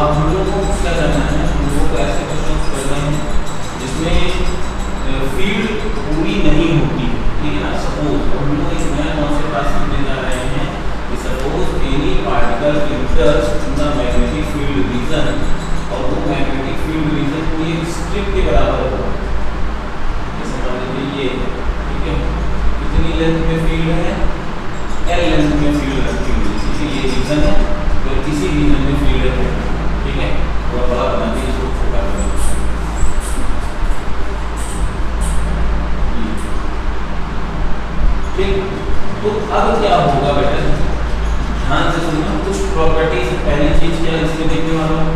अब हम लोग को क्या करना है, हम लोगों को ऐसे क्वेश्चन करना है जिसमें फील्ड पूरी नहीं होती, ठीक है ना। सपोज हम लोग एक नया कॉन्सेप्ट आज समझने जा रहे हैं कि suppose any particle इंटर्स in the magnetic field reason, और वो मैग्नेटिक फील्ड रीजन को एक स्ट्रिप के बराबर होगा। जैसे मान लीजिए ये, ठीक है, कितनी लेंथ में फील्ड है, L लेंथ में फील्ड रखी हुई है, ये रीजन है, तो किसी रीजन में फील्ड है, ठीक है। थोड़ा बड़ा बना दीजिए, इसको छोटा कर दीजिए, ठीक। तो अब क्या होगा बेटा, ध्यान से सुनना, कुछ प्रॉपर्टीज। पहली चीज क्या इसमें देखने वाला हूं,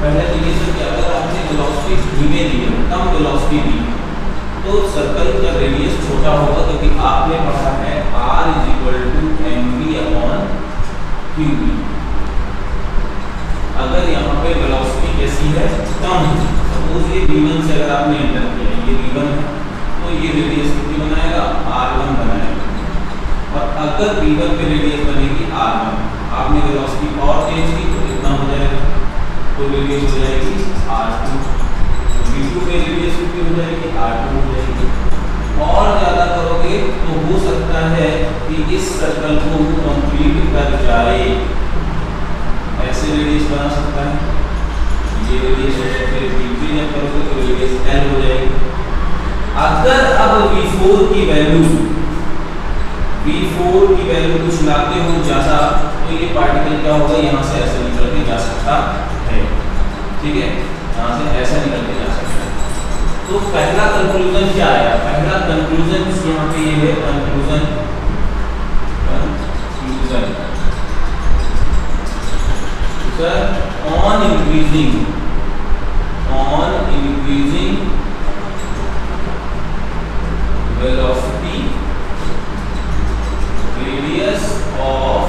पहले तो ये सर कि अगर आपने वेलोसिटी धीमे दी है, कम वेलोसिटी दी, तो सर्कल का रेडियस छोटा होगा, क्योंकि आपने पढ़ा है r = mv/qb। अगर यहाँ पे वेलोसिटी कैसी है, कम है, सपोज ये v1 से अगर आपने एंटर किया, ये v1 है, तो ये रेडियस कितनी बनाएगा, r1 बनाएगा। और अगर v1 पे रेडियस बनेगी r1, आपने वेलोसिटी और तेज की तो कितना हो जाएगा, तो रेडियस हो जाएगी r2। v2 पे रेडियस कितनी हो जाएगी, r2 हो जाएगी। और ज्यादा करोगे तो हो सकता है कि इस सर्कल को कंप्लीट कर जाए, ऐसे रेडियस बना सकता है, ये रेडियस है, फिर v3 जब करोगे तो रेडियस l हो जाएगी। अगर अब v4 की वैल्यू कुछ लाते हो ज्यादा, तो ये पार्टिकल क्या होगा, यहाँ से ऐसे निकल के जा सकता है, ठीक है, यहाँ से ऐसा निकल के जा सकता है। तो पहला कंक्लूजन क्या आया, पहला कंक्लूजन यहाँ पे ये है, conclusion on increasing velocity, radius of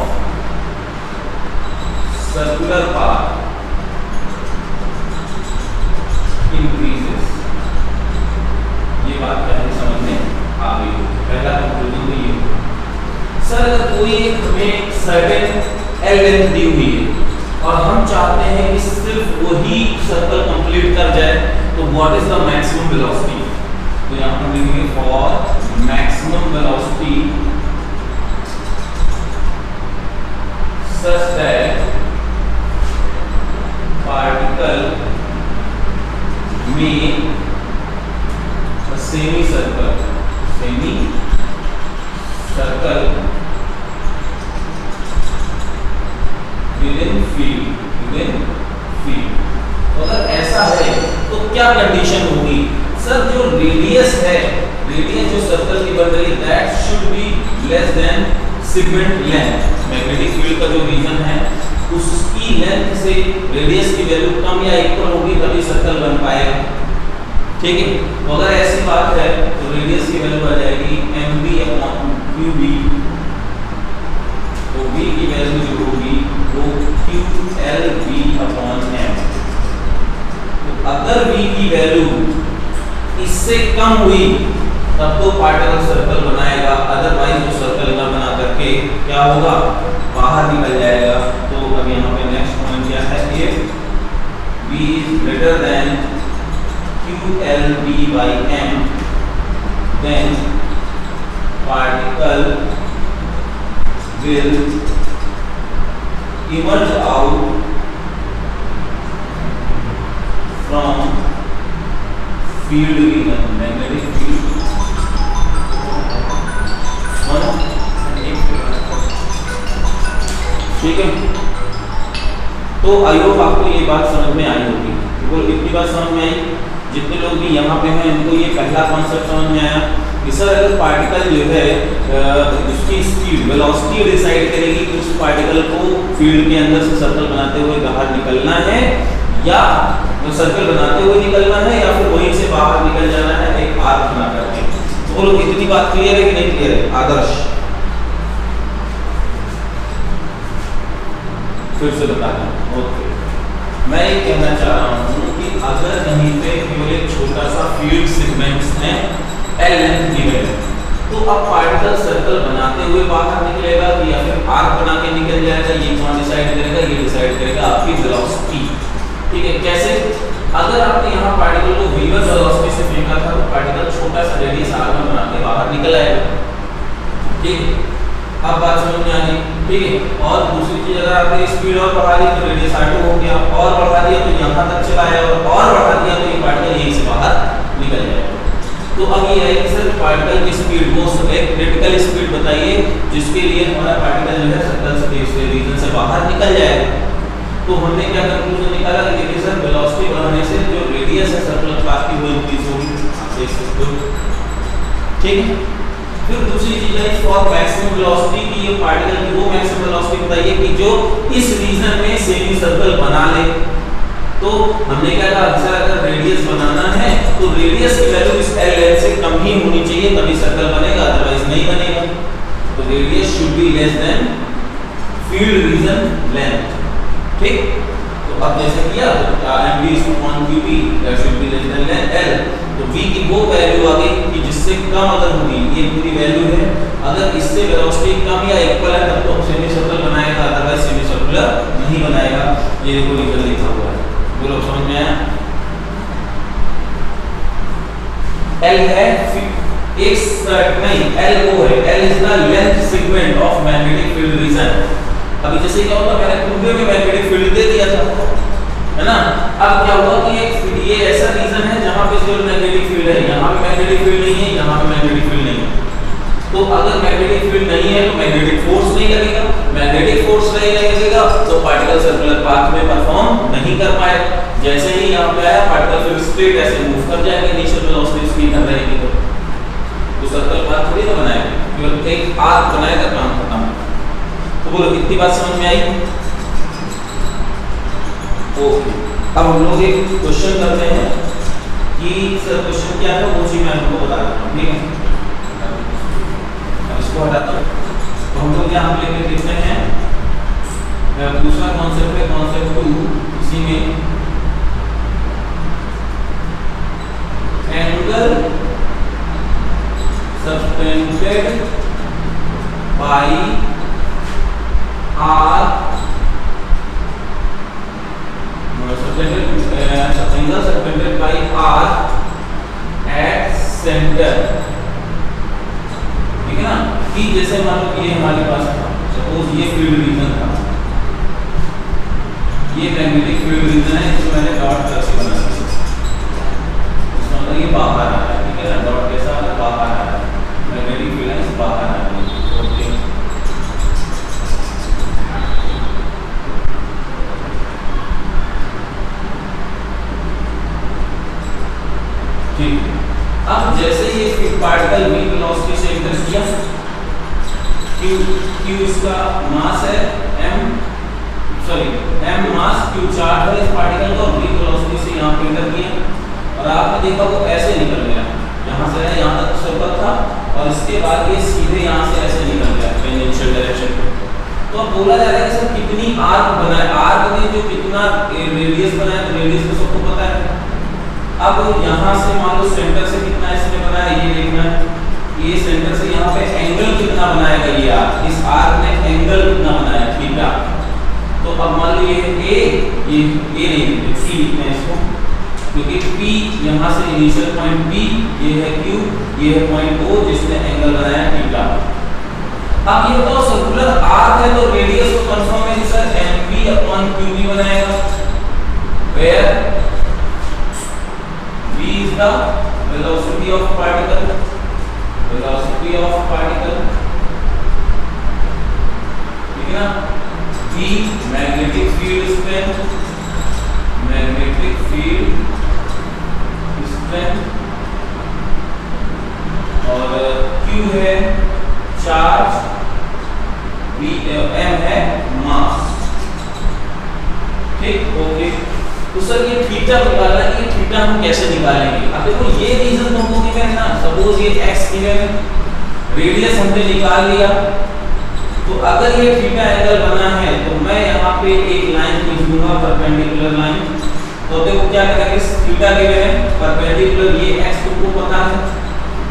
circular path increases। ये बात पहले समझ में आ गई हो, पहला कंक्लूजन तो ये हो। सर अगर कोई एक हमें सर्टेन L लेंथ दी हुई है और हम चाहते हैं कि सिर्फ वही सर्कल कंप्लीट कर जाए, तो what is the maximum velocity, तो यहां पर लिखेंगे for maximum velocity such that particle में सेमी सर्कल within field। तो अगर ऐसा है तो क्या कंडीशन होगी, सर जो रेडियस है, रेडियस जो सर्कल की बन रही, that should be less than segment length. Magnetic field का जो रीजन है उसकी लेंथ से रेडियस की वैल्यू कम या इक्वल होगी, तभी सर्कल बन पाएगा, ठीक है। तो अगर ऐसी बात है तो रेडियस की वैल्यू आ जाएगी mv/qb, तो v की वैल्यू जो होगी वो qLb/m। तो अगर v की वैल्यू इससे कम हुई तब तो पार्टिकल सर्कल बनाएगा, अदरवाइज वो सर्कल ना बना करके क्या होगा, बाहर निकल जाएगा। तो अब यहाँ पे नेक्स्ट पॉइंट क्या है, if v is greater than qLb/m then particle will emerge out from field region, magnetic field। ठीक है, तो आई होप आपको ये बात समझ में आई होगी। बिल्कुल इतनी बात समझ में आई, जितने लोग भी यहाँ पे हैं इनको ये पहला कॉन्सेप्ट समझ में आया कि सर अगर पार्टिकल जो है उसकी स्पीड, वेलोसिटी डिसाइड करेगी कि उस पार्टिकल को फील्ड के अंदर से सर्कल बनाते हुए बाहर निकलना है, या सर्कल बनाते हुए निकलना है, या फिर वहीं से बाहर निकल जाना है एक आर्क बना करके। तो वो लोग इतनी बात क्लियर है कि नहीं क्लियर है? आदर्श फिर से बता दें। ओके, मैं ये कहना चाह रहा हूँ कि अगर कहीं पे केवल एक छोटा सा फील्ड सेगमेंट्स है L लेंथ गिवन है, तो अब पार्टिकल सर्कल बनाते हुए बाहर निकलेगा या फिर आर्क बना के निकल जाएगा, ये कौन डिसाइड करेगा? ये डिसाइड करेगा आपकी वेलोसिटी। ठीक है, कैसे? अगर आपने यहाँ पार्टिकल को v1 वेलोसिटी से फेंका था तो पार्टिकल छोटा सा रेडियस r1 बना के बाहर निकल आएगा। ठीक है, अब बात समझ में आ गई। ठीक है, और दूसरी चीज, अगर आपने स्पीड और बढ़ा दी तो रेडियस r2 हो गया, और बढ़ा दिया तो यहाँ तक चला आया, और बढ़ा दिया तो ये पार्टिकल यहीं से बाहर निकल जाएगा। तो अब ये है कि सर पार्टिकल की स्पीड को एक क्रिटिकल स्पीड बताइए जिसके लिए हमारा पार्टिकल जो है सर्कल स्पेस से रीजन से बाहर निकल जाएगा। तो हमने क्या कंक्लूजन निकाला कि देखिए सर वेलोसिटी बढ़ने से जो रेडियस है सर्कुलर पाथ की वो इंक्रीज होगी। ठीक है, फिर दूसरी चीज है फॉर मैक्सिमम वेलोसिटी की ये पार्टिकल की वो मैक्सिमम वेलोसिटी बताइए कि जो इस रीजन में सेमी सर्कल बना ले। तो हमने क्या कहा, सर अगर रेडियस बनाना है तो रेडियस की वैल्यू इस l लेंथ से कम ही होनी चाहिए तभी सर्कल बनेगा, अदरवाइज नहीं बनेगा। तो radius should be less than field region length. ठीक, तो अब जैसे किया mv/qb that should be less than l। तो v की वो वैल्यू आ गई कि जिससे कम अगर होगी, ये पूरी वैल्यू है, अगर इससे वेलोसिटी कम या इक्वल है तब तो सेमी सर्कल बनाएगा, अदरवाइज सेमी सर्कुलर नहीं बनाएगा। ये देखो रीजन लिखा हुआ है, बोलो समझ में आया? L है एक नहीं, L वो है, L is the length segment of magnetic field reason. अभी जैसे क्या होता, मैंने टुकड़े में मैग्नेटिक फील्ड दे दिया था, है ना? अब क्या हुआ कि ये ऐसा रीजन है जहां पे जो मैग्नेटिक फील्ड है, यहाँ पे मैग्नेटिक फील्ड नहीं है, यहाँ पे मैग्नेटिक फील्ड नहीं है। तो अगर मैग्नेटिक फील्ड नहीं है तो मैग्नेटिक फोर्स नहीं लगेगा, मैग्नेटिक फोर्स नहीं लगेगा तो पार्टिकल सर्कुलर पाथ में परफॉर्म नहीं कर पाएगा। जैसे ही यहाँ पे आया पार्टिकल फिर स्ट्रेट ऐसे मूव कर जाएगा, इनिशियल वेलोसिटी इसकी इधर रहेगी तो सर्कुलर पाथ थोड़ी ना बनाएगा, केवल एक आर्क बनाएगा, काम खत्म। तो बोलो कितनी बात समझ में आई? ओके, अब हम लोग एक क्वेश्चन करते हैं कि सर क्वेश्चन क्या था वो चीज मैं आपको बता देता हूँ। ठीक है, इसको हटाता हूँ। तो हम लोग यहाँ लेके देखते हैं दूसरा कॉन्सेप्ट है, कॉन्सेप्ट 2। इसी में angle suspended by R angle suspended by R at centre. ठीक है ना? कि जैसे मान लो ये हमारे पास था, सपोज ये फील्ड रीजन था, ये मैग्नेटिक फील्ड रीजन है, इसको मैंने डॉट कलर से बना दिया, इसका मतलब ये बाहर आ रहा है। ठीक है ना? डॉट कैसा आ रहा है? बाहर आ रहा है, मैग्नेटिक फील्ड है बाहर आ रहा है। ओके, ठीक है। अब जैसे ये पार्टिकल v वेलोसिटी से एंटर किया, q इसका मास है, m मास q चार्ज है इस पार्टिकल का, v वेलोसिटी से यहाँ पे एंटर किया और आपने देखा वो ऐसे निकल गया, यहाँ से यहाँ तक सर्कल था और इसके बाद ये सीधे यहाँ से ऐसे निकल गया टेंजेंशियल डायरेक्शन पे। तो अब बोला जा रहा है कि सर कितनी आर्क बनाए, आर्क में जो कितना रेडियस बनाया, तो रेडियस तो सबको पता है। अब यहाँ से मान लो सेंटर से कितना इसने बनाया ये देखना है, ये सेंटर से यहाँ पे एंगल कितना बनाएगा ये आर्क, इस आर्क ने एंगल कितना बनाया थीटा। तो अब मान लो ये A, ये नहीं C लिखते हैं इसको, क्योंकि P यहाँ से इनिशियल पॉइंट P, ये है Q, ये है पॉइंट O जिसने एंगल बनाया थीटा। अब ये तो सर्कुलर आर्क है तो रेडियस को कंफर्म है सर mv/qb बनाएगा, where v is the velocity of particle, velocity of particle। ठीक है ना? v magnetic field strength, magnetic field strength, और q है चार्ज, m है मास। ठीक, ओके। तो सर ये थीटा निकालना है, ये थीटा हम कैसे निकालेंगे? अब देखो ये रीजन तुमको गिवन है ना, सपोज ये x गिवन है, रेडियस हमने निकाल लिया, तो अगर ये थीटा एंगल बना है तो मैं यहाँ पे एक लाइन खींच दूंगा, परपेंडिकुलर लाइन। तो देखो क्या करेंगे, थीटा गिवन है परपेंडिकुलर, ये x तुमको पता है,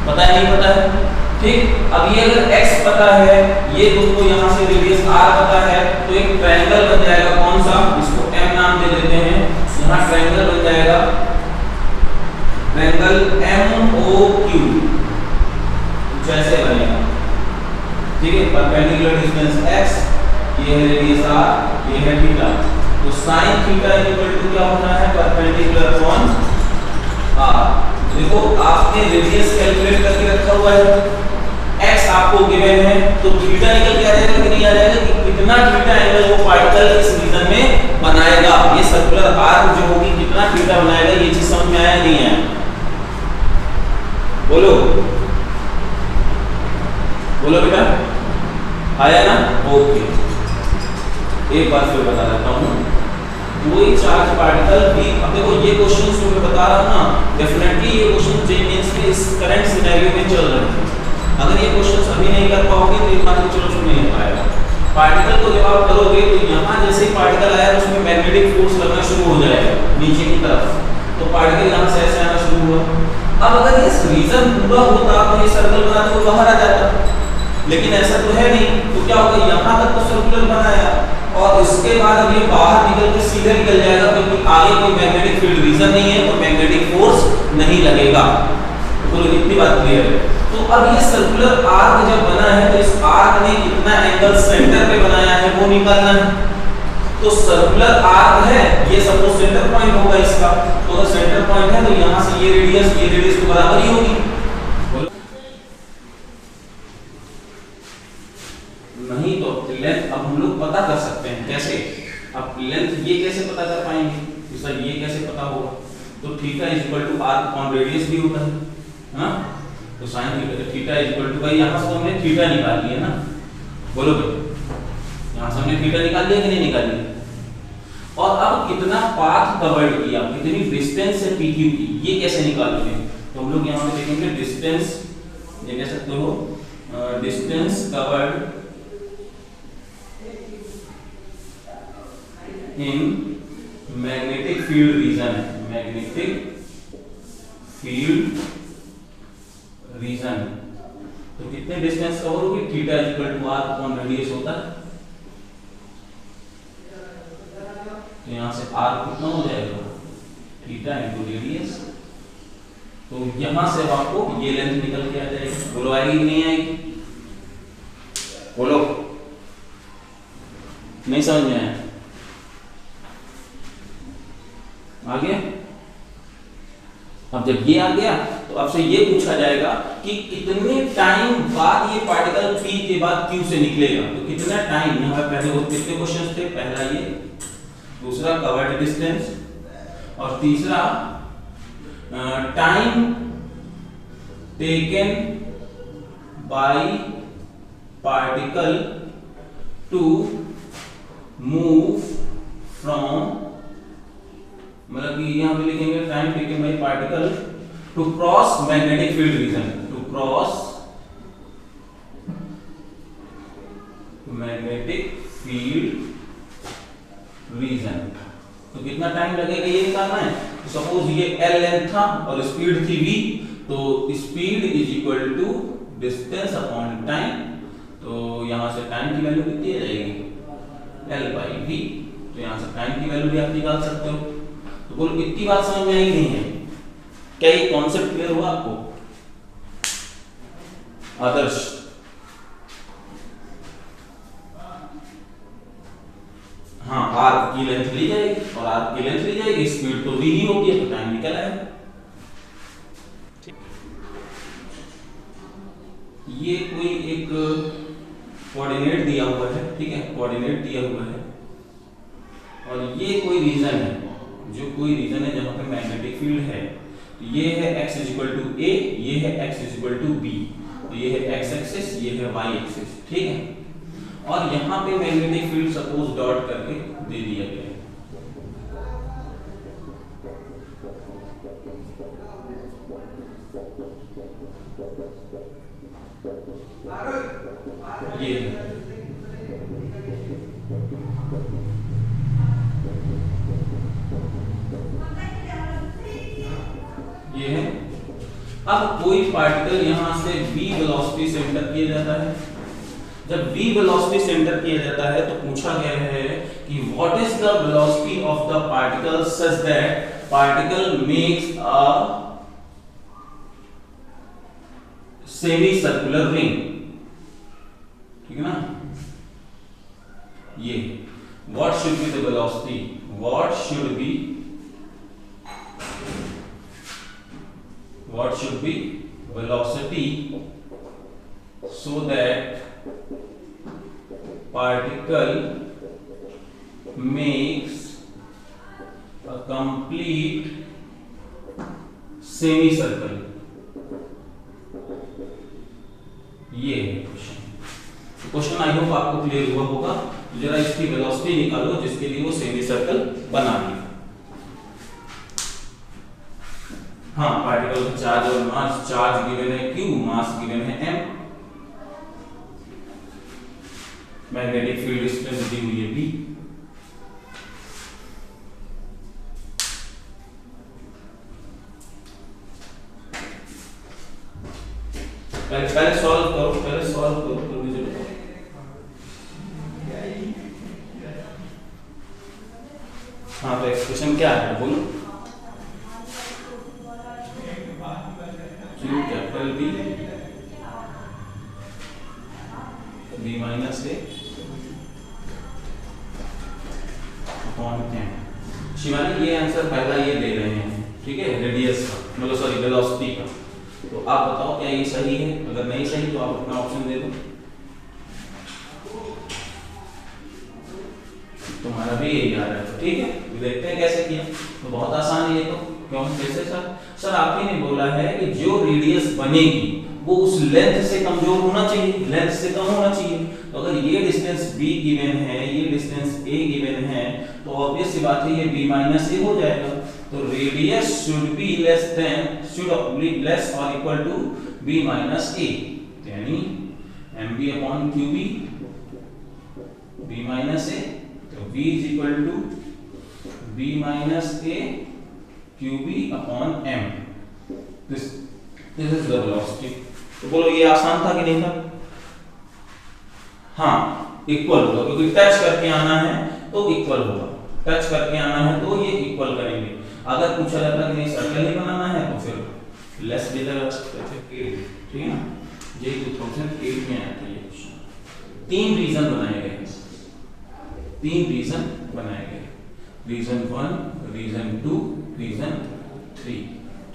पता है नहीं पता है? ठीक, अब ये अगर x पता है, ये तुमको यहाँ से रेडियस r पता है, तो एक ट्रायंगल बन जाएगा, कौन सा? इसको m नाम दे देते हैं। यहाँ ट्रायंगल बन जाएगा, ट्रायंगल MOQ जैसे बनेगा, ठीक है। परपेंडिकुलर डिस्टेंस x, ये है रेडियस r, ये है थीटा। तो sin थीटा इक्वल टू क्या होना है, परपेंडिकुलर ऑन r। देखो आपने रेडियस कैलकुलेट करके रखा हुआ है, x आपको गिवन है, तो थीटा निकल के आ जाएगा कि नहीं आ जाएगा, कि कितना थीटा एंगल वो पार्टिकल इस रीजन में बनाएगा। ये सर्कुलर आर्क जो होगी कितना थीटा बनाएगा, ये चीज समझ में आया नहीं आया, बोलो बोलो बेटा, आया ना? ओके, एक बार फिर बता देता हूँ। कोई चार्ज पार्टिकल भी, अब देखो ये क्वेश्चन जो मैं बता रहा हूँ ना, डेफिनेटली ये क्वेश्चन जेईएस के इस करंट सिनेरियो में चल रहे थे। अगर ये क्वेश्चन अभी नहीं कर पाओगे तो ये मान के चलो नहीं हो पाएगा। पार्टिकल को जब आप करोगे तो यहाँ जैसे ही पार्टिकल आया तो उसमें मैग्नेटिक फोर्स लगना शुरू हो जाएगा नीचे की तरफ, तो पार्टिकल यहाँ से ऐसे आना शुरू हुआ। अब अगर ये रीजन पूरा होता तो ये सर्कल बनाते हुए बाहर आ जाता, लेकिन ऐसा तो है नहीं। तो क्या होगा, यहाँ तक तो सर्कुलर बनाया और इसके बाद अब ये बाहर निकल के सीधे निकल जाएगा, क्योंकि आगे कोई मैग्नेटिक फील्ड रीजन नहीं है तो मैग्नेटिक फोर्स नहीं लगेगा। तो इतनी बात क्लियर है। तो अब ये सर्कुलर आर्क जब बना है तो इस आर्क ने कितना एंगल सेंटर पे बनाया है वो निकालना है। तो सर्कुलर आर्क है, ये सपोज सेंटर पॉइंट होगा इसका, तो अगर सेंटर पॉइंट है तो यहाँ से ये रेडियस तो बराबर ही होगी। नहीं तो लेंथ अब हम लोग पता कर सकते हैं कैसे, अब लेंथ ये कैसे पता कर पाएंगे, तो सर ये कैसे पता होगा, तो theta is equal to arc upon radius भी होता है ना। तो sin theta is equal to, भाई यहाँ से हमने थीटा निकाल लिया ना, बोलो भाई, यहाँ से हमने थीटा निकाल लिया कि नहीं निकाल लिया। और अब कितना पाथ कवर्ड किया, कितनी डिस्टेंस है PQ की, ये कैसे निकालोगे, तो हम लोग यहाँ पे देखेंगे डिस्टेंस, ये कह सकते हो distance covered in magnetic field region है, मैग्नेटिक फील्ड रीजन। तो कितने डिस्टेंस कवर होगी, theta equal to R upon radius होता है। तो यहां से आर कितना हो जाएगा, थीटा इनटू रेडियस। तो यहां से आपको ये लेंथ निकल के आ जाएगी। बोलो आएगी कि नहीं आएगी, बोलो, नहीं समझ में आया, आ गया। अब जब ये आ गया तो आपसे ये पूछा जाएगा कि कितने टाइम बाद ये पार्टिकल P के बाद Q से निकलेगा। तो कितना टाइम, यहाँ पे पहले वो कितने क्वेश्चन थे, पहला ये, दूसरा कवर्ड डिस्टेंस, और तीसरा time taken by particle to move from, मतलब कि यहाँ पे लिखेंगे time taken by particle to cross magnetic field region, to cross magnetic field region. तो कितना टाइम लगेगा ये निकालना है। तो सपोज ये L लेंथ था और स्पीड थी v, तो speed is equal to distance upon time. तो यहाँ से टाइम की वैल्यू कितनी आ जाएगी, L by v। तो यहाँ से टाइम की वैल्यू भी आप निकाल सकते हो। तो बोलो इतनी बात समझ में आई नहीं है, क्या ये कॉन्सेप्ट क्लियर हुआ आपको आदर्श? हाँ, आर्क की लेंथ ली जाएगी और आर्क की लेंथ ली जाएगी, स्पीड तो v ही होगी, तो टाइम निकल आएगा। ये कोई एक कोऑर्डिनेट दिया हुआ है, ठीक है, कोऑर्डिनेट दिया हुआ है, और ये कोई रीजन है, जो कोई रीजन है जहां पे मैग्नेटिक फील्ड है। तो ये है x is equal to a, ये है x is equal to b, तो ये है x एक्सिस, ये है y एक्सिस, ठीक है। और यहाँ पे मैग्नेटिक फील्ड सपोज डॉट करके दे दिया गया है। ये है। अब कोई पार्टिकल यहां से v वेलोसिटी से एंटर किया जाता है, जब v वेलोसिटी सेंटर किया जाता है तो पूछा गया है कि what is the velocity of the particle such that particle makes a semi circular ring, ठीक है ना। ये what should be the velocity, what should be velocity so that particle makes a complete semicircle। ये है question. I hope आपको clear हुआ होगा। जरा इसकी वेलोसिटी निकालो जिसके लिए वो सेमी सर्कल बना दिया। हाँ, पार्टिकल का चार्ज और मास, चार्ज गिवन है Q, मास गिवन है M, मैग्नेटिक फील्ड स्ट्रेंथ दी हुई है B। पहले सॉल्व करो फिर मुझे बताओ। हाँ, तो एक्सप्रेशन क्या है बोलो। Q capital B minus A upon M। Shivani ये आंसर पहला ये दे रहे हैं, ठीक है, रेडियस का, मतलब सॉरी वेलोसिटी का। तो आप बताओ क्या ये सही है? अगर नहीं सही तो आप अपना ऑप्शन दे दो। तुम्हारा भी यही आ रहा है, ठीक है। देखते हैं कैसे किया। तो बहुत आसान है ये तो। क्यों कैसे सर आप ही ने बोला है कि जो रेडियस बनेगी वो उस लेंथ से कमजोर होना चाहिए, लेंथ से कम होना चाहिए। तो अगर ये डिस्टेंस b गिवन है, ये डिस्टेंस a गिवन है, तो ऑब्वियस सी बात है ये b माइनस a हो जाएगा। तो रेडियस शुड बी लेस और equal to b minus a, यानी mb upon qb b minus a। तो v is equal to b minus a qb upon m। This is the velocity. तो बोलो ये आसान था कि नहीं था? हाँ, इक्वल होगा, क्योंकि टच करके आना है तो इक्वल होगा, टच करके आना है तो ये इक्वल करेंगे। अगर पूछा जाता कि नहीं सर्कल ही बनाना है तो फिर लेस भी लगा सकते थे, ठीक है ना। ये 2008 में आया था ये क्वेश्चन। तीन रीजन बनाए गए, रीजन 1, रीजन 2, रीजन 3,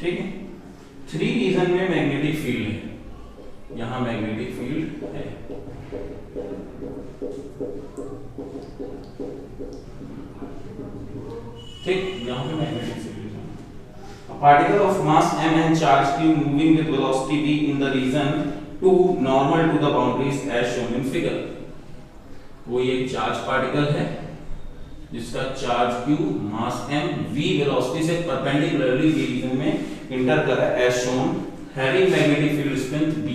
ठीक है। 3 रीजन में मैग्नेटिक फील्ड है, यहां मैग्नेटिक फील्ड है, ठीक, यहां पे मैग्नेटिक फील्ड है। A particle of mass m and charge q moving with velocity v in the region 2 normal to the boundaries as shown in figure। वो ये चार्ज पार्टिकल है जिसका चार्ज q, मास m, v velocity से perpendicularly v reason में inter कर रहा है as shown, having magnetic field strength b।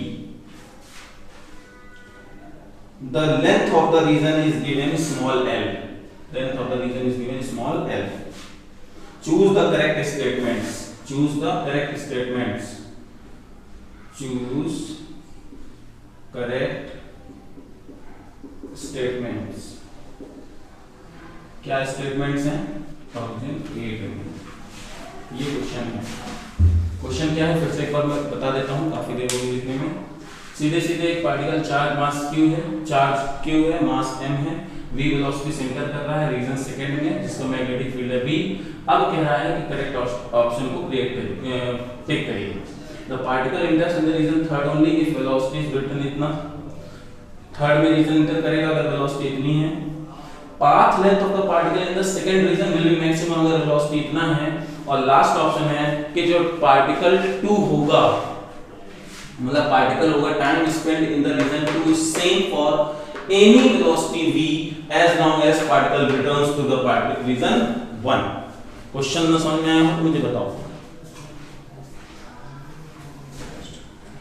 The length of the region is given small l, length of the region is given small l। Choose the correct statements, choose the correct statements, choose correct statements। क्या statements हैं? 2008 में ये question है। Question क्या है फिर से एक बार मैं बता देता हूँ, काफी देर होगी लिखने में। सीधे सीधे एक पार्टिकल चार्ज मास q है, चार्ज q है, मास m है, v वेलोसिटी से एंटर कर रहा है रीजन सेकंड में जिसका मैग्नेटिक फील्ड है b। अब कह रहा है कि करेक्ट ऑप्शन को टिक करिए। The particle enters in the region third only if velocity is greater than इतना, थर्ड में रीजन एंटर करेगा अगर वेलोसिटी इतनी है। Path length of the particle in the second region will be maximum अगर velocity इतना है। और लास्ट ऑप्शन है कि जो पार्टिकल 2 होगा, मतलब पार्टिकल होगा time spend in the region 2 is same for any velocity v as long as particle returns to the particle region 1। Question में समझ में आया हो मुझे बताओ।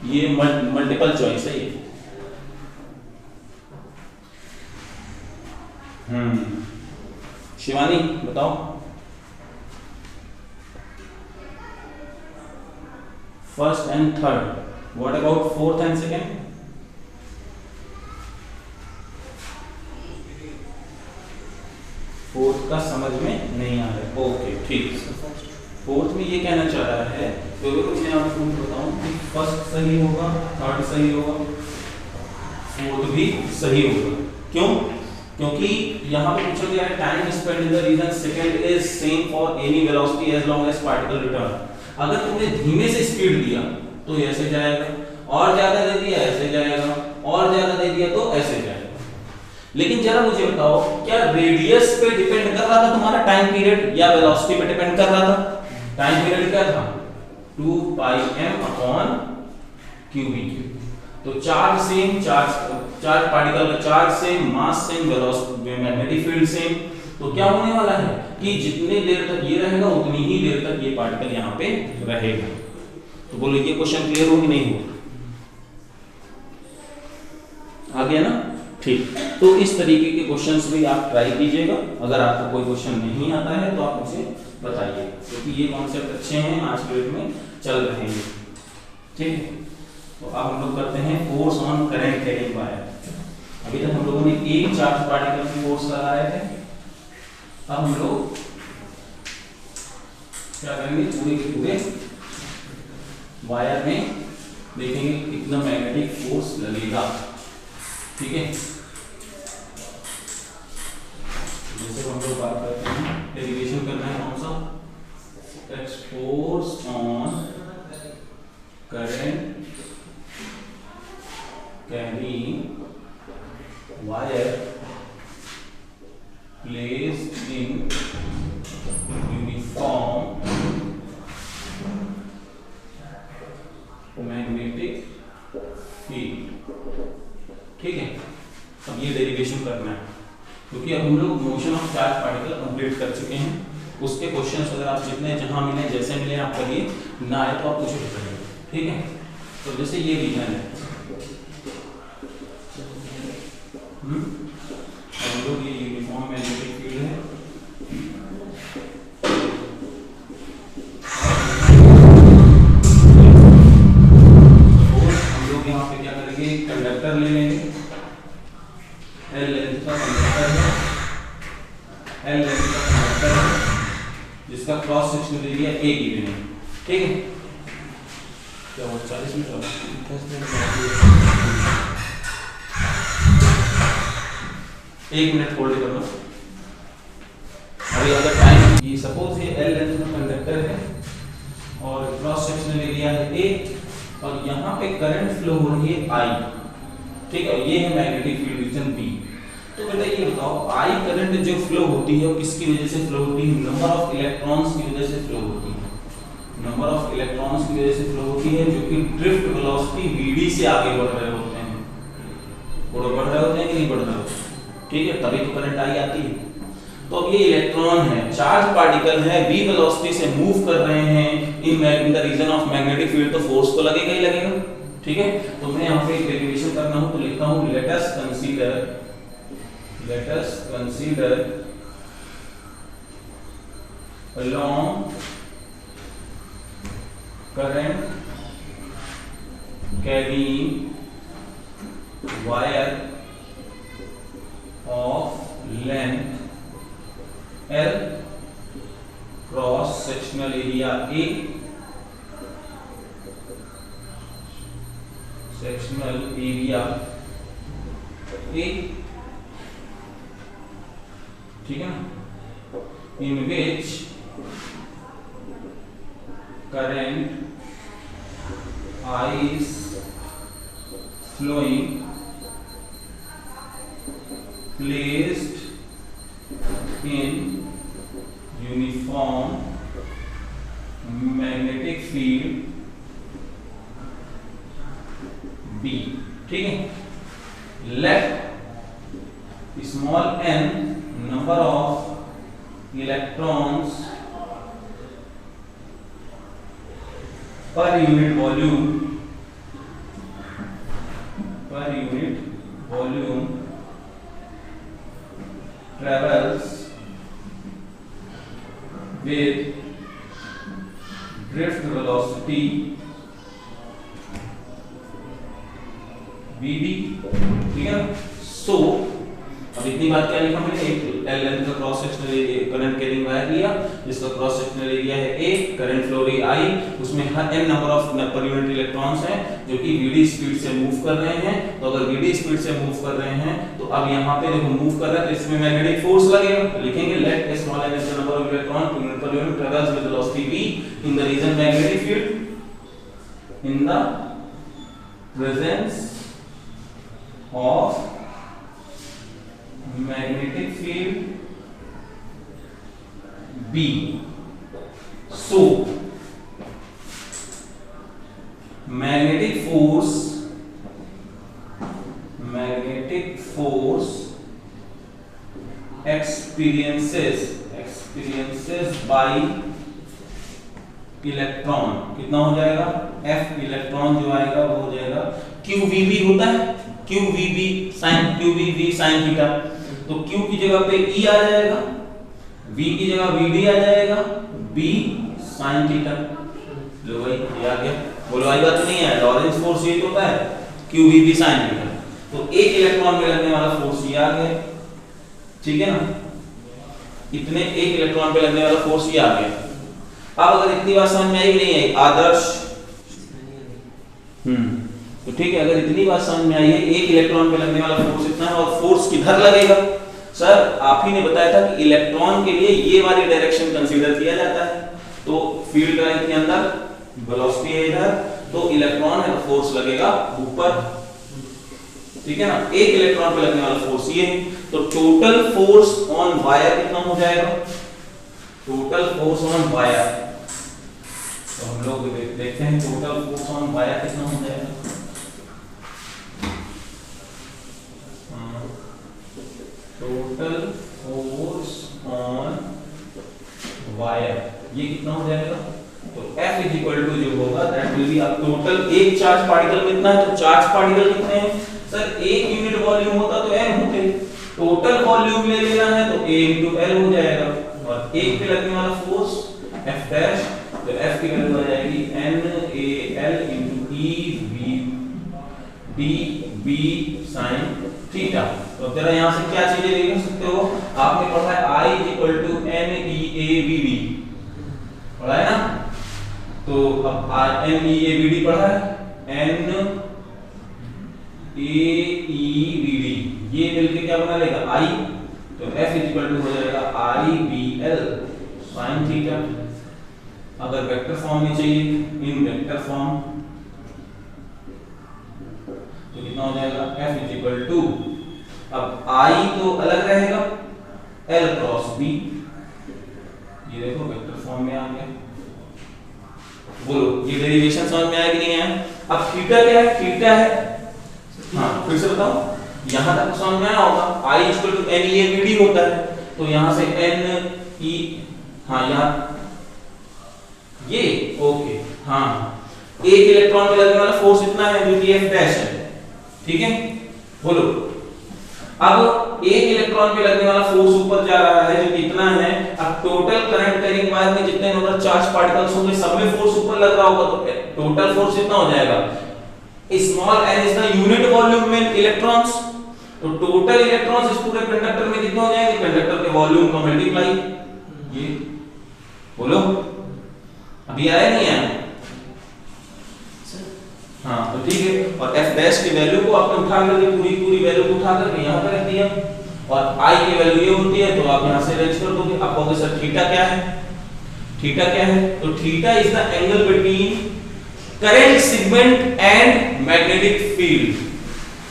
ये मल्टीपल चॉइस है ये। शिवानी बताओ। First and third, what about fourth and second? Fourth का समझ में नहीं आ रहा है, ओके ठीक। फोर्थ में ये कहना चाह रहा है, तो मैं आपको बताऊं कि फर्स्ट सही होगा, थर्ड सही होगा, फोर्थ भी सही होगा। क्यों? क्योंकि यहाँ पे पूछा गया है time spend in the region second is same for any velocity as long as particle return. अगर तुमने धीमे से स्पीड दिया तो ऐसे जाएगा, और ज्यादा दे दिया ऐसे जाएगा, और ज्यादा दे दिया तो ऐसे जाएगा। लेकिन जरा मुझे बताओ, क्या रेडियस पे डिपेंड कर रहा था तुम्हारा टाइम पीरियड या वेलोसिटी पे डिपेंड कर रहा था? टाइम पीरियड क्या था? 2 पाई m अपॉन क्यूबी। तो चार्ज सेम, चार्ज पार्टिकल का charge same, mass same, velocity magnetic field same. तो क्या होने वाला है कि जितनी देर तक ये रहेगा उतनी ही देर तक ये पार्टिकल यहाँ पे रहेगा। तो बोलो ये क्वेश्चन क्लियर हो कि नहीं हो? आ गया ना? ठीक। तो इस तरीके के क्वेश्चंस भी आप ट्राई कीजिएगा। अगर आपको कोई क्वेश्चन नहीं आता है तो आप मुझे बताइए, क्योंकि ये कॉन्सेप्ट अच्छे हैं, आज के डेट में चल रहे हैं। ठीक है, तो अब हम लोग करते हैं force on current carrying wire. अभी तक हम लोगों ने एक चार्ज पार्टिकल की फोर्स लगाए थे, अब हम लोग क्या करेंगे, पूरे के पूरे वायर में देखेंगे कितना मैग्नेटिक फोर्स लगेगा। ठीक है, जैसे हम लोग बात करते हैं, डेरिवेशन करना है कौन सा, force on current carrying wire placed in uniform magnetic field. ठीक है, अब ये डेरिवेशन करना है, क्योंकि अब हम लोग motion of charge particle complete कर चुके हैं। उसके क्वेश्चंस अगर आप जितने जहां मिले जैसे मिले आप करिए, ना आए तो आप कुछ भी करिए। ठीक है, तो जैसे ये रीजन है, हम लोग ये यूनिफॉर्म मैग्नेटिक फील्ड है, हम लोग यहाँ पे क्या करेंगे, कंडक्टर ले लेंगे, L लेंथ का कंडक्टर है, L लेंथ का कंडक्टर है, जिसका cross sectional area A given है। ठीक है, क्या वो 40 मीटर 10 1 मिनट होल्ड करना। अभी अगर टाइम ये सपोज ये L लेंथ का कंडक्टर है और क्रॉस सेक्शनल एरिया है A, और यहाँ पे करंट फ्लो हो रही है I। ठीक है, ये है मैग्नेटिक फील्ड रीजन B। तो बेटा ये बताओ, I करंट जो फ्लो होती है वो किसकी वजह से फ्लो होती है? नंबर ऑफ इलेक्ट्रॉन्स की वजह से फ्लो होती है। नंबर ऑफ इलेक्ट्रॉन्स की वजह से फ्लो होती है, जो कि ड्रिफ्ट वेलोसिटी vd से आगे बढ़ रहे होते हैं। बढ़ रहे होते हैं कि नहीं बढ़ रहे होते? ठीक है, तभी तो करंट I आती है। तो अब ये इलेक्ट्रॉन है, चार्ज पार्टिकल है, v वेलोसिटी से मूव कर रहे हैं in the region of magnetic field, तो फोर्स तो लगेगा ही लगेगा। ठीक है, तो मैं यहाँ पे एक डेरिवेशन करना हूँ, तो लिखता हूँ let us consider along current carrying wire of length L, cross sectional area A, sectional area A, ठीक है ना, in which current I is flowing, placed in uniform magnetic field B। ठीक है, let small n number of electrons per unit volume travels with drift velocity vd। ठीक है, so अब इतनी बात क्या लिखा मैंने, एक L लेंथ का cross sectional area current carrying wire लिया जिसका क्रॉस सेक्शनल एरिया है A, current flow rate I, उसमें हर n number of per unit electrons हैं जो कि vd स्पीड से मूव कर रहे हैं। तो अगर vd स्पीड से मूव कर रहे हैं तो अब यहाँ पे देखो मूव कर रहा है तो इसमें मैग्नेटिक फोर्स लगेगा, तो लिखेंगे let s small n is the number of electron per unit travels with velocity v in the region magnetic field, in the presence of magnetic field B. So magnetic force experiences by electron कितना हो जाएगा, F electron जो आएगा वो हो जाएगा QVB होता है, QVB sin थीटा, तो Q की जगह पे E आ जाएगा, V की जगह VD आ जाएगा, B sin थीटा। लो भाई ये आ गया, बोलो आई बात नहीं है, लॉरेंस फोर्स ये होता है QVB sin थीटा, तो एक इलेक्ट्रॉन पे लगने वाला फोर्स ये आ गया, ठीक है ना, इतने एक इलेक्ट्रॉन पे लगने वाला फोर्स ये आ गया। अब अगर इतनी बात समझ में आई कि नहीं आई आदर्श, तो ठीक है, अगर इतनी बात समझ में आई है एक इलेक्ट्रॉन पे लगने वाला फोर्स इतना है और फोर्स किधर लगेगा, सर आप ही ने बताया था कि इलेक्ट्रॉन के लिए ये वाली डायरेक्शन कंसीडर किया जाता है, तो फील्ड लाइन के अंदर वेलोसिटी है इधर, तो इलेक्ट्रॉन है तो फोर्स लगेगा ऊपर, ठीक है ना, एक इलेक्ट्रॉन पे लगने वाला फोर्स ये, तो टोटल फोर्स ऑन वायर कितना हो जाएगा, टोटल फोर्स ऑन वायर, तो हम लोग देखते हैं टोटल फोर्स ऑन वायर कितना हो जाएगा, टोटल फोर्स ऑन वायर ये कितना हो जाएगा, तो F इज इक्वल टू जो होगा दैट विल बी, अब टोटल एक चार्ज पार्टिकल कितना है, तो चार्ज पार्टिकल कितने हैं सर, एक यूनिट वॉल्यूम होता तो n होते, टोटल वॉल्यूम ले लेना है तो A into L हो जाएगा, और एक पे लगने वाला फोर्स F डैश, तो F की वैल्यू आ जाएगी NaL into EV sin theta. तो जरा यहाँ से क्या चीजें लिख सकते हो, आपने पढ़ा है I equal to NeAVD पढ़ा है ना, तो अब NeAVD पढ़ा है, NeAVD ये मिलके क्या बना लेगा I, तो F इक्वल टू हो जाएगा IBL sin थीटा। अगर वेक्टर फॉर्म में चाहिए इन वेक्टर फॉर्म तो कितना हो जाएगा F इक्वल टू, अब I तो अलग रहेगा L क्रॉस B, ये देखो वेक्टर फॉर्म में आ गया, बोलो ये डेरिवेशन समझ में आया कि नहीं आया। अब थीटा क्या है, थीटा है, हाँ फिर से बताओ, यहां तक समझ में आया होगा, I इक्वल टू NeAVD होता है, तो यहां से NE, हाँ यहाँ ये ओके, हाँ एक इलेक्ट्रॉन पे लगने वाला फोर्स इतना है जो कि F डैश है, ठीक है, बोलो अब एक इलेक्ट्रॉन पे लगने वाला फोर्स ऊपर जा रहा है जो कितना है, अब टोटल करंट कैरिंग वायर में जितने नंबर चार्ज पार्टिकल्स होंगे सब में फोर्स ऊपर लग रहा होगा, तो टोटल फोर्स कितना हो जाएगा, small n is the unit volume में इलेक्ट्रॉन्स, तो टोटल इलेक्ट्रॉन्स इस पूरे कंडक्टर में कितने हो जाएंगे, कंडक्टर के वॉल्यूम का मल्टीप्लाई, ये बोलो अभी आया नहीं आया, हाँ तो ठीक है, और F डैश की वैल्यू को आपने उठा करके पूरी वैल्यू को उठा करके यहाँ पे रख दिया, और I की वैल्यू ये होती है तो आप यहाँ से अरेंज कर दोगे, आप कहोगे सर थीटा क्या है, थीटा क्या है, तो theta is the angle between current segment and magnetic field,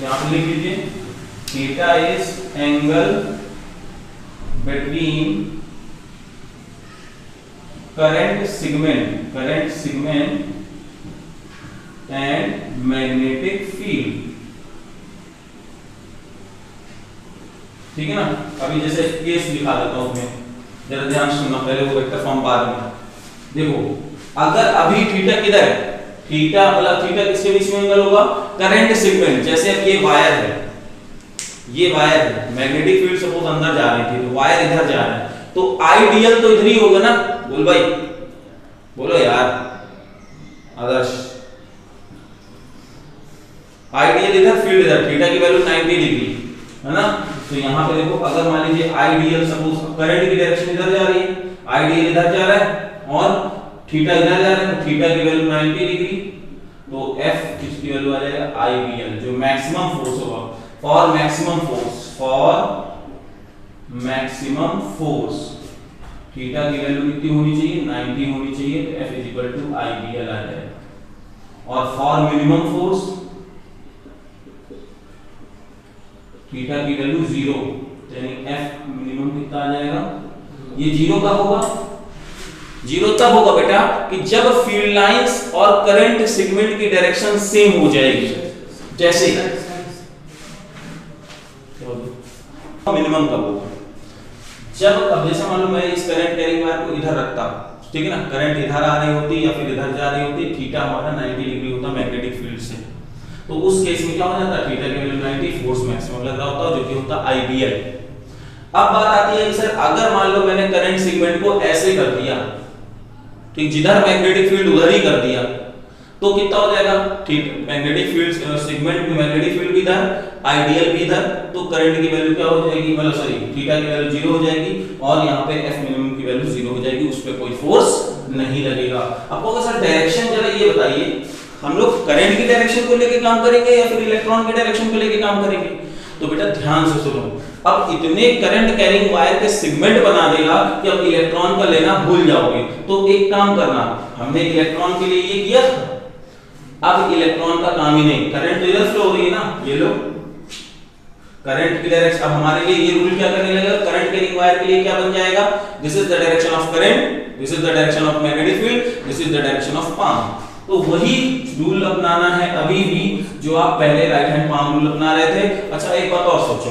यहाँ पे लिख लीजिए theta is angle between current segment and magnetic field, ठीक है ना। अभी जैसे केस दिखा देता हूं मैं, जरा ध्यान सुनना, पहले वो वेक्टर फॉर्म बाद में देखो, अगर अभी थीटा किधर है, थीटा मतलब थीटा किसके बीच में एंगल होगा, करंट सेगमेंट, जैसे अब ये वायर है, मैग्नेटिक फील्ड सपोज अंदर जा रही थी तो वायर इधर जा रहा है, तो आइडियल तो इधर ही होगा ना, बोल भाई बोलो यार आदर्श, आइडियल इधर फील्ड इधर, थीटा की वैल्यू 90 डिग्री है ना, तो यहाँ पे देखो अगर मान लीजिए आईडीएल सपोज करंट की डायरेक्शन इधर जा रही है, आईडीएल इधर जा रहा है और थीटा इधर जा रहा है, तो थीटा की वैल्यू 90 डिग्री, तो एफ इसकी वैल्यू आ जाएगा आईबीएल जो मैक्सिमम फोर्स होगा। फॉर मैक्सिमम फोर्स थीटा की वैल्यू कितनी होनी चाहिए, 90 होनी चाहिए, तो F is equal to IBL आ जाएगा। और फॉर मिनिमम फोर्स थीटा की वैल्यू 0, यानी एफ मिनिमम कितना आ जाएगा, ये 0 कब होगा, 0 तब होगा बेटा कि जब फील्ड लाइंस और करंट सेगमेंट की डायरेक्शन सेम हो जाएगी। जैसे मिनिमम कब होगा, जब अब जैसे मान लो मैं इस करंट कैरिंग वायर को इधर रखता, ठीक है ना, करंट इधर आ रही होती या फिर इधर जा रही होती, थीटा हमारा 90 डिग्री होता मैग्नेटिक फील्ड से, तो उस केस में क्या हो जाता है, थीटा की वैल्यू 90, फोर्स मैक्सिमम लग रहा होता है जो कि होता आईबीएल। अब बात आती है कि सर अगर मान लो मैंने करंट सेगमेंट को ऐसे कर दिया, ठीक, जिधर मैग्नेटिक फील्ड उधर ही कर दिया, तो कितना हो जाएगा, ठीक, मैग्नेटिक फील्ड सेगमेंट में मैग्नेटिक फील्ड भी इधर, आईडीएल भी इधर, तो करंट की वैल्यू क्या हो जाएगी, मतलब सॉरी थीटा की वैल्यू 0 हो जाएगी और यहाँ पे एफ मिनिमम की वैल्यू 0 हो जाएगी, उस पर कोई फोर्स नहीं लगेगा। आपको अगर सर डायरेक्शन जरा ये बताइए, हम लोग करंट की डायरेक्शन को लेके काम करेंगे या फिर इलेक्ट्रॉन की डायरेक्शन को लेके काम करेंगे, तो बेटा ध्यान से सुनो, अब इतने करंट कैरिंग वायर के सेगमेंट बना देगा कि अब इलेक्ट्रॉन का लेना भूल जाओगे। तो एक काम करना, हमने इलेक्ट्रॉन के लिए ये किया था, अब इलेक्ट्रॉन का काम ही नहीं, करंट तो इधर फ्लो हो रही है ना, ये लो करंट की डायरेक्शन, अब हमारे लिए ये रूल क्या करने लगेगा, करंट कैरिंग वायर के लिए क्या बन जाएगा, this is the direction of current, this is the direction of magnetic field, this is the direction of palm. तो वही रूल अपनाना है अभी भी जो आप पहले राइट हैंड पाम रूल अपना रहे थे। अच्छा एक बात और सोचो,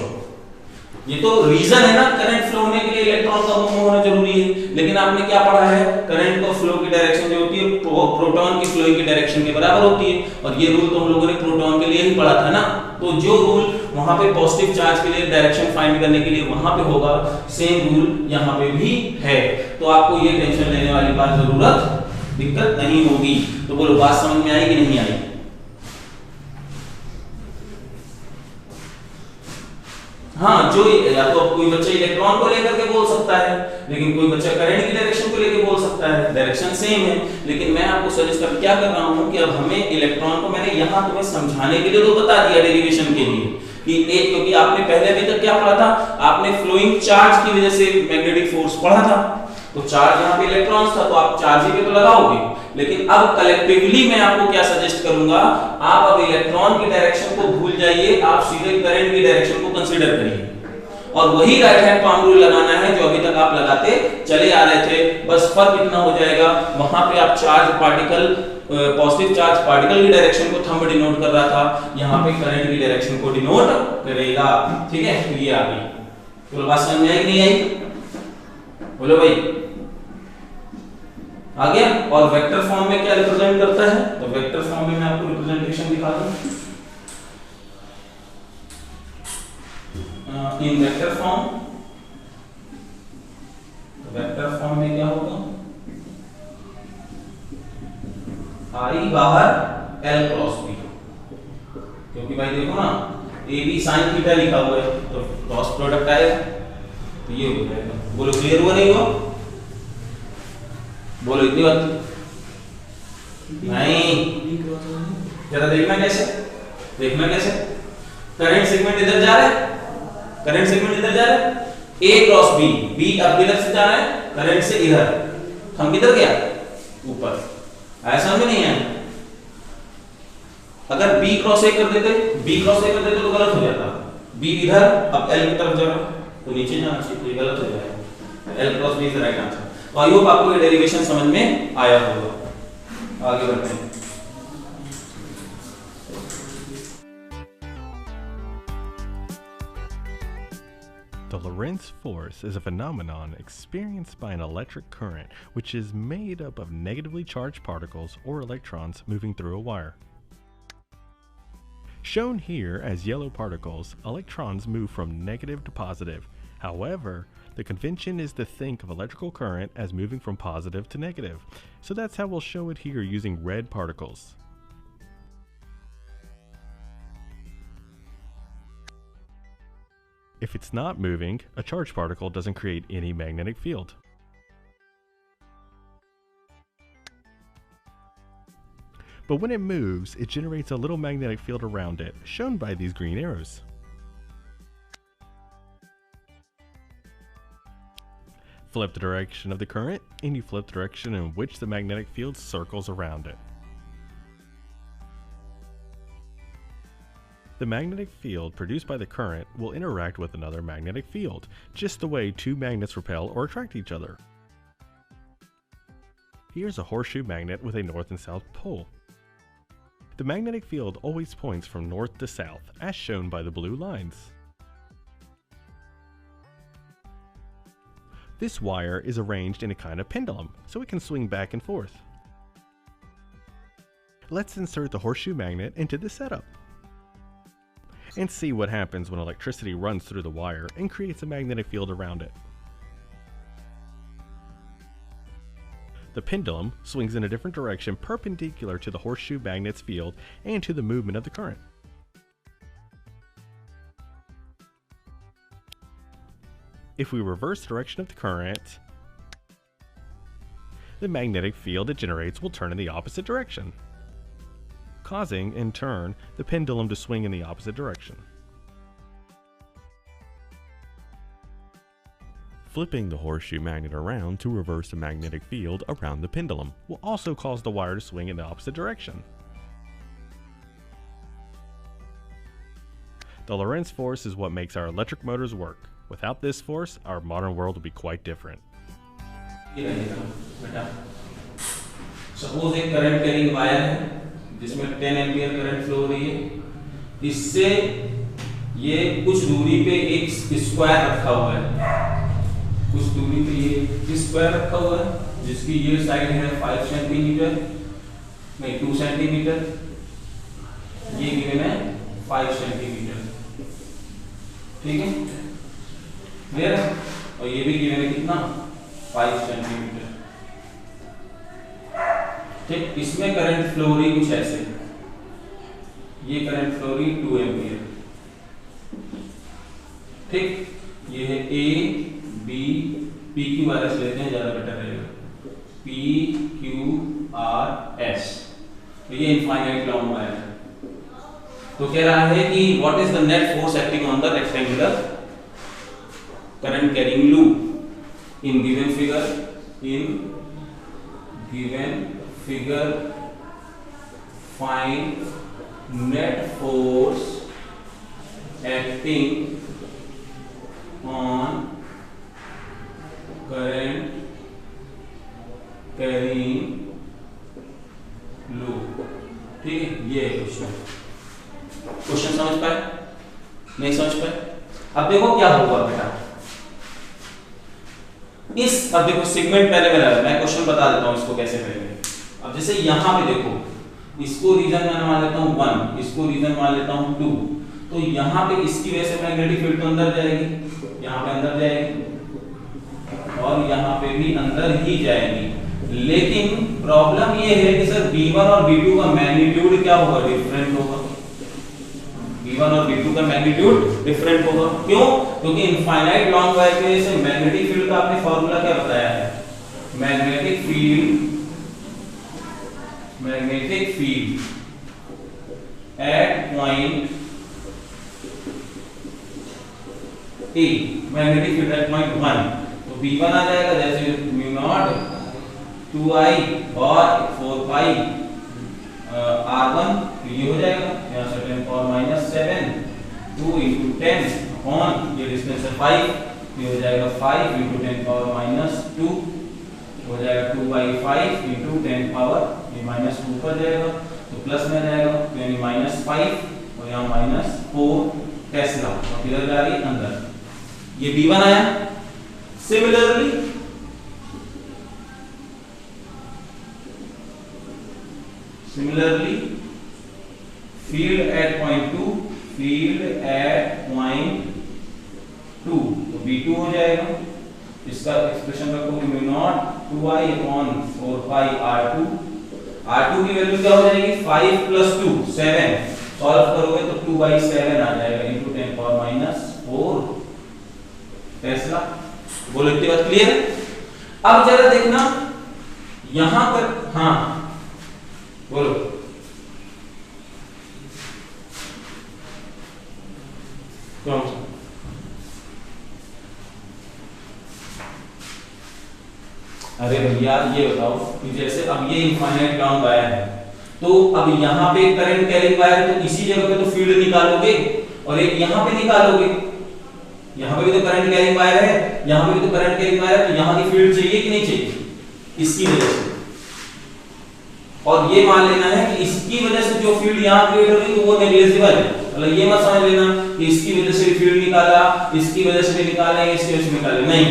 ये तो रीजन है ना करंट फ्लो होने के लिए इलेक्ट्रॉन का मूव होना जरूरी है, लेकिन आपने क्या पढ़ा है, करंट का फ्लो की डायरेक्शन जो होती है प्रोटॉन की फ्लोइंग की डायरेक्शन के बराबर होती है, और ये रूल तो हम लोगों ने प्रोटॉन के लिए ही पढ़ा था ना। तो जो रूल वहां पे पॉजिटिव चार्ज के लिए डायरेक्शन फाइंड करने के लिए वहां पे होगा, सेम रूल यहाँ पे भी है, तो आपको ये टेंशन लेने वाली बात जरूरत दिक्कत नहीं होगी। तो बोलो बात समझ में आई कि नहीं आई? हाँ, जो या तो कोई बच्चा इलेक्ट्रॉन को लेकर के बोल सकता है, लेकिन कोई बच्चा करंट की डायरेक्शन को लेकर बोल सकता है, डायरेक्शन सेम है, लेकिन मैं आपको सजेस्ट कर क्या कर रहा हूं कि अब हमें इलेक्ट्रॉन को मैंने यहां तुम्हें समझाने के लिए तो बता दिया डेरिवेशन के लिए कि एक, क्योंकि आपने पहले अभी तक क्या पढ़ा था, आपने फ्लोइंग चार्ज की वजह से मैग्नेटिक फोर्स पढ़ा था, तो चार्ज यहाँ पे इलेक्ट्रॉन्स था तो आप चार्ज ही पे तो लगाओगे, लेकिन अब कलेक्टिवली मैं आपको क्या सजेस्ट करूंगा, आप अब इलेक्ट्रॉन की डायरेक्शन को भूल जाइए, आप सीधे करंट की डायरेक्शन को कंसीडर करिए और वही राइट हैंड पाम रूल लगाना है जो अभी तक आप लगाते चले आ रहे थे। बस फर्क इतना हो जाएगा, वहां पे आप charge particle positive charge particle की डायरेक्शन को थंब डिनोट कर रहा था, यहाँ पे करंट की डायरेक्शन को डिनोट करेगा। ठीक है, तो ये आ गई, तो बात समझ में आई कि नहीं आई? बोलो भाई, आ गया? और वेक्टर फॉर्म में क्या रिप्रेजेंट करता है, तो वेक्टर फॉर्म में मैं आपको रिप्रेजेंटेशन दिखा दूं। इन वेक्टर फॉर्म, तो वेक्टर फॉर्म में क्या होगा, आई बाहर एल क्रॉस बी, क्योंकि भाई देखो ना ए बी साइन थीटा लिखा हुआ है तो क्रॉस प्रोडक्ट आएगा, तो ये हो जाएगा। बोलो क्लियर हुआ नहीं हुआ? बोलो इतनी बात नहीं, जरा देखना कैसे, देखना कैसे, करंट सेगमेंट इधर जा रहा है, करंट सेगमेंट इधर जा रहा है, ए क्रॉस बी, बी अब किधर से जा रहा है, करंट से इधर, हम किधर गया ऊपर, ऐसा में नहीं है। अगर बी क्रॉस ए कर देते, बी क्रॉस ए कर देते तो गलत हो जाता, बी इधर अब एल की तरफ जा रहा तो नीचे जाना चाहिए, तो ये गलत हो जाएगा, L cross B is the right answer. तो आई होप आपको ये डेरिवेशन समझ में आया होगा। आगे बढ़ते हैं। The Lorentz force is a phenomenon experienced by an electric current which is made up of negatively charged particles or electrons moving through a wire. Shown here as yellow particles, electrons move from negative to positive. However, the convention is to think of electrical current as moving from positive to negative, so that's how we'll show it here using red particles. If it's not moving, a charged particle doesn't create any magnetic field. But when it moves, it generates a little magnetic field around it, shown by these green arrows. Flip the direction of the current, and you flip the direction in which the magnetic field circles around it. The magnetic field produced by the current will interact with another magnetic field, just the way two magnets repel or attract each other. Here's a horseshoe magnet with a north and south pole. The magnetic field always points from north to south, as shown by the blue lines. This wire is arranged in a kind of pendulum, so it can swing back and forth. Let's insert the horseshoe magnet into the setup and see what happens when electricity runs through the wire and creates a magnetic field around it. The pendulum swings in a different direction perpendicular to the horseshoe magnet's field and to the movement of the current. If we reverse the direction of the current, the magnetic field it generates will turn in the opposite direction, causing, in turn, the pendulum to swing in the opposite direction. Flipping the horseshoe magnet around to reverse the magnetic field around the pendulum will also cause the wire to swing in the opposite direction. The Lorentz force is what makes our electric motors work. Without this force, our modern world would be quite different. Suppose एक current carrying wire है जिसमें 10 ampere current flow हो रही है, इससे ये कुछ दूरी पे एक स्क्वायर रखा हुआ है, कुछ दूरी पे ये स्क्वायर रखा हुआ है जिसकी ये साइड है 5 सेंटीमीटर, नहीं 2 सेंटीमीटर, ये गिवन है 5 सेंटीमीटर, ठीक है, क्लियर है, और ये भी गिवन है कितना 5 सेंटीमीटर, ठीक। इसमें करंट फ्लो हो रही कुछ ऐसे, ये करंट फ्लो हो रही 2 एम्पियर, ठीक, ये है A B, P Q R S लेते हैं ज्यादा बेटर रहेगा, पी क्यू आर एस, तो ये इनफाइनाइट लॉन्ग वायर है। तो कह रहा है कि what is the net force acting on the rectangular current carrying loop in given figure find net force acting on current carrying loop, ठीक है, ये क्वेश्चन समझ पाए, नहीं समझ पाए? अब देखो क्या होगा बेटा, अब देखो सेगमेंट पहले मैं क्वेश्चन बता देता हूं इसको कैसे करेंगे। अब जैसे यहां पे देखो, इसको रीजन मैं मान लेता हूं 1, इसको रीजन मान लेता हूं 2, तो यहाँ पे इसकी वजह से मैग्नेटिक फील्ड तो अंदर जाएगी, यहाँ पे अंदर जाएगी और यहाँ पे भी अंदर ही जाएगी, लेकिन प्रॉब्लम ये है कि सर V1 और V2 का मैग्नीट्यूड क्या होगा, डिफरेंट होगा। V1 और V2 का मैग्नीट्यूड डिफरेंट होगा, क्यों? क्योंकि इनफाइनाइट लॉन्ग वायर की वजह से मैग्नेटिक फील्ड का आपने फॉर्मूला क्या बताया है, magnetic field at point A, magnetic field at point 1, तो V1 आ जाएगा जैसे म्यू नॉट 2I और 4 R1, तो ये हो जाएगा यहाँ से 10 पावर -7 2 into 10 अपॉन ये डिस्टेंस है 5, ये हो जाएगा 5 into 10 पावर -2, हो जाएगा 2/5 into 10 पावर ये -2 पर जाएगा, तो प्लस में जाएगा, तो यानी -5 और यहाँ -4 टेस्ला, और किधर जा रही अंदर, ये V1 आया। सिमिलरली फील्ड एट पॉइंट 2, तो V2 हो जाएगा, इसका एक्सप्रेशन रखोगे mu naught 2I upon 4 R2, R2 की वैल्यू क्या हो जाएगी 5 + 2 7, सॉल्व करोगे तो 2/7 आ जाएगा into 10 पावर -4 टेस्ला। बोलो इतनी बात क्लियर है? अब जरा देखना यहां पर, हाँ बोलो कौन सा? अरे भैया ये बताओ कि जैसे अब ये इनफाइनाइट ग्राउंड वायर है, तो अब यहाँ पे करंट कैरिंग वायर है, तो इसी जगह पे तो फील्ड निकालोगे और एक यहाँ पे निकालोगे। यहाँ पे भी तो करंट कैरिंग वायर है, यहाँ पे भी तो करंट कैरिंग वायर है, तो यहाँ की फील्ड चाहिए कि नहीं चाहिए? इसकी वजह से। और ये मान लेना है कि इसकी वजह से जो फील्ड यहाँ क्रिएट हो रही है वो नेग्लिजिबल है। मतलब ये मत समझ लेना कि इसकी वजह से फील्ड निकाला, इसकी वजह से भी निकालेंगे, इसकी वजह से निकालेंगे, नहीं।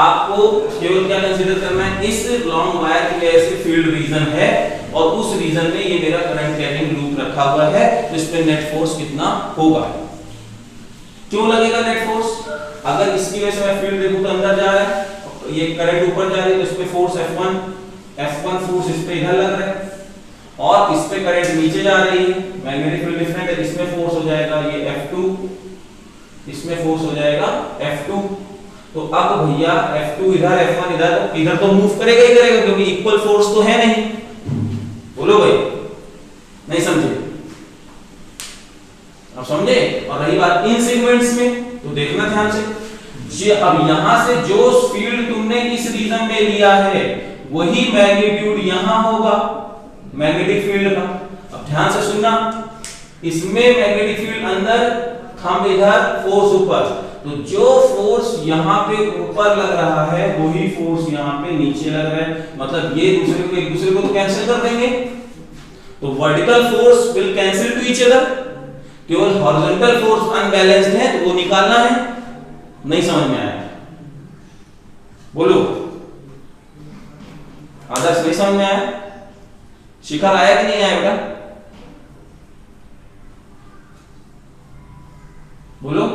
आपको केवल क्या कंसीडर करना है, इस लॉन्ग वायर की वजह से फील्ड रीजन है और उस रीजन में ये मेरा करंट कैरिंग लूप रखा हुआ है, तो इस पे नेट फोर्स कितना होगा? क्यों लगेगा नेट फोर्स? अगर इसकी वजह से मैं फील्ड देखूं तो अंदर जा रहा है, ये करंट ऊपर जा रही है, तो इस पे फोर्स F1 फोर्स इस पे इधर लग रहा है और इस पे करंट नीचे जा रही है, मैग्नेटिक फील्ड डिफरेंट है, इसमें फोर्स हो जाएगा ये F2, इसमें फोर्स हो जाएगा F2। तो अब भैया F2 इधर F1 इधर, तो इधर तो मूव करेगा ही करेगा क्योंकि इक्वल फोर्स तो है नहीं। बोलो भाई, नहीं समझे? अब समझे? और रही बात इन सेगमेंट्स में, तो देखना ध्यान से, अब यहां से जो फील्ड तुमने इस रीजन में लिया है वही मैग्नीट्यूड यहां होगा मैग्नेटिक फील्ड का। अब ध्यान से सुनना, इसमें मैग्नेटिक फील्ड अंदर, थंब इधर, फोर्स ऊपर, तो जो फोर्स यहाँ पे ऊपर लग रहा है वही फोर्स यहाँ पे नीचे लग रहा है। मतलब ये दूसरे को एक दूसरे को तो कैंसिल कर देंगे, तो vertical force will cancel two each other, केवल हॉरिजॉन्टल फोर्स अनबैलेंस्ड है तो वो निकालना है। नहीं समझ में आया? बोलो आदर्श, नहीं समझ में आया? शिखर आया कि नहीं आया बेटा? बोलो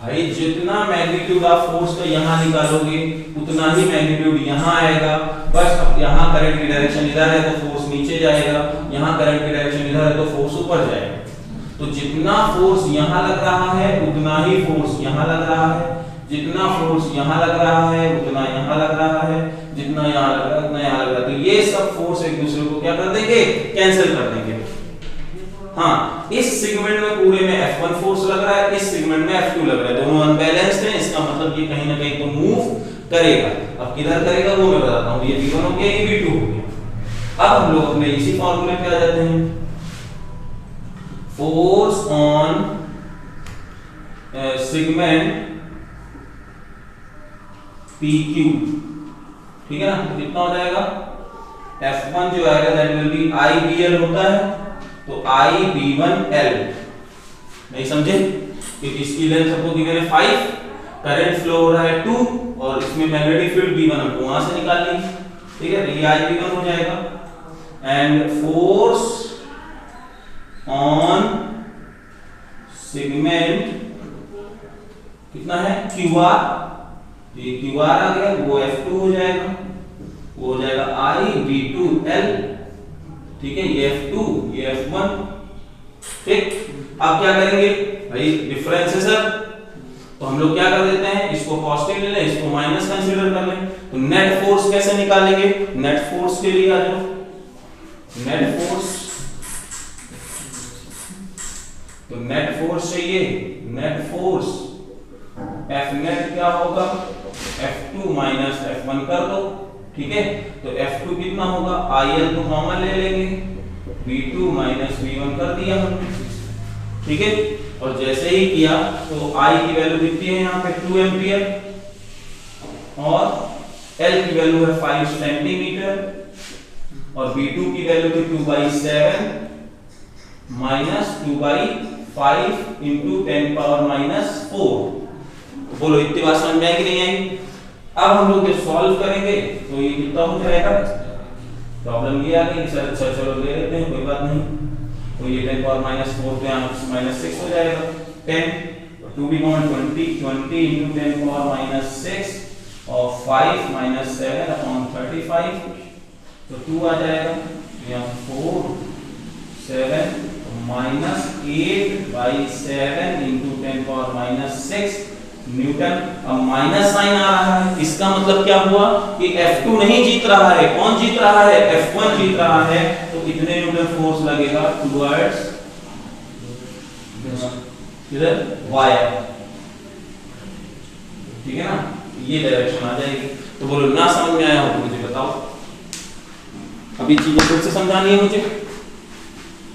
भाई, जितना मैग्नीट्यूड आप फोर्स का यहां निकालोगे उतना ही मैग्नीट्यूड यहां आएगा। बस अब यहां करंट की डायरेक्शन इधर है तो फोर्स नीचे जाएगा, यहां करंट की डायरेक्शन इधर है तो फोर्स ऊपर जाएगा। तो जितना फोर्स यहां लग रहा है उतना ही फोर्स यहां लग रहा है, जितना फोर्स यहां लग रहा है उतना यहां लग रहा है, जितना यहां लग रहा है उतना यहां लग रहा है। तो ये सब फोर्स एक दूसरे को क्या कर देंगे? कैंसिल कर देंगे। हाँ, इस सेगमेंट में पूरे में F1 फोर्स लग रहा है, इस सेगमेंट में F2 लग रहा है, दोनों अनबैलेंस्ड हैं, इसका मतलब ये कहीं ना कहीं तो मूव करेगा। अब किधर करेगा वो मैं बताता हूं, ये V1 हो गया, ये V2 हो गया। अब हम लोग अपने इसी फॉर्मूले पे आ जाते हैं, फोर्स ऑन सेगमेंट PQ, ठीक है ना? तो कितना हो जाएगा? F1 जो आएगा दैट विल बी IBL होता है, तो IB1L। नहीं समझे? क्योंकि इसकी लेंथ सबको गिवन है 5, करंट फ्लो हो रहा है 2 और इसमें मैग्नेटिक फील्ड B1 हमको वहां से निकालनी, ठीक है? तो ये IB1 हो जाएगा। एंड फोर्स ऑन सेगमेंट कितना है? QR, तो ये QR आ गया, वो F2 हो जाएगा, वो हो जाएगा IB2L, ठीक है? ये F2 ये F1, ठीक। अब क्या करेंगे भाई? डिफरेंस है सर, तो हम लोग क्या कर देते हैं, इसको पॉजिटिव ले लें, इसको माइनस कंसीडर कर लें। तो नेट फोर्स कैसे निकालेंगे? नेट फोर्स के लिए आ जाओ, नेट फोर्स, तो नेट फोर्स चाहिए, नेट फोर्स F नेट क्या होगा? F2 माइनस F1 कर दो, ठीक है? तो F2 कितना होगा? IL तो कॉमन ले लेंगे, V2 माइनस V1 कर दिया हमने, ठीक है? और जैसे ही किया तो I की वैल्यू कितनी है यहाँ पे? 2 एम्पियर, और L की वैल्यू है 5 सेंटीमीटर, और V2 की वैल्यू थी 2/7 माइनस 2/5 इंटू 10⁻⁴। बोलो इतनी बात समझ में आएगी नहीं आएगी? अब हम लोग जब सॉल्व करेंगे तो ये कितना हो जाएगा? प्रॉब्लम ये आ गई कि सर अच्छा चलो ले लेते हैं, कोई बात नहीं। तो ये 10⁻⁴ तो यहाँ -6 हो जाएगा, 10 2 भी 20 into 10⁻⁶ और 5 - 7/35, तो 2 आ जाएगा, यहाँ 4 7 -8/7 into 10⁻⁶ न्यूटन। अब माइनस साइन आ रहा है, इसका मतलब क्या हुआ कि F2 नहीं जीत रहा है, कौन जीत रहा है, F1 जीत रहा है, तो कितने न्यूटन फोर्स लगेगा टुवर्ड्स इधर वायर, ठीक है ना, ये डायरेक्शन आ जाएगी। तो बोलो ना समझ में आया हो तो मुझे बताओ, अभी चीजें फिर से समझानी है मुझे,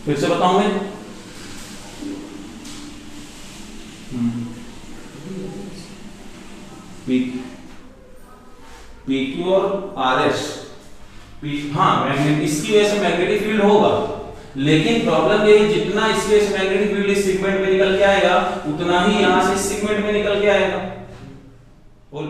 फिर से बताऊं मैं। PQ और RS, हाँ मैग्नेटिक, इसकी वजह से मैग्नेटिक फील्ड होगा, लेकिन प्रॉब्लम ये है जितना इसके इस मैग्नेटिक फील्ड इस सेगमेंट में निकल के आएगा उतना ही यहां से इस सेगमेंट में निकल के आएगा। बोल